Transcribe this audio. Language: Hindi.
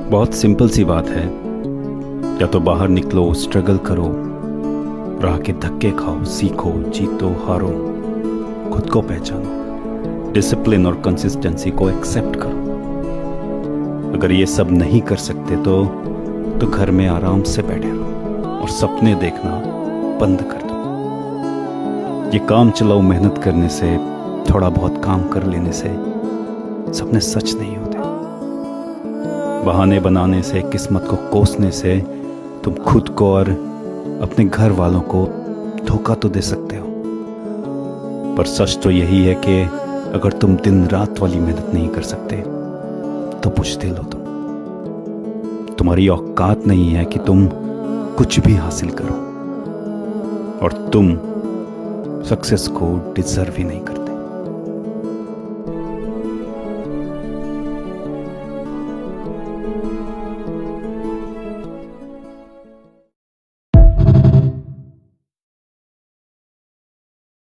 बहुत सिंपल सी बात है। या तो बाहर निकलो, स्ट्रगल करो, राह के धक्के खाओ, सीखो, जीतो, हारो, खुद को पहचानो, डिसिप्लिन और कंसिस्टेंसी को एक्सेप्ट करो। अगर ये सब नहीं कर सकते तो घर में आराम से बैठे रहो और सपने देखना बंद कर दो। ये काम चलाओ मेहनत करने से, थोड़ा बहुत काम कर लेने से सपने सच नहीं होते। बहाने बनाने से, किस्मत को कोसने से तुम खुद को और अपने घर वालों को धोखा तो दे सकते हो, पर सच तो यही है कि अगर तुम दिन रात वाली मेहनत नहीं कर सकते तो बुझदिल हो तुम्हारी औकात नहीं है कि तुम कुछ भी हासिल करो, और तुम सक्सेस को डिजर्व ही नहीं करते।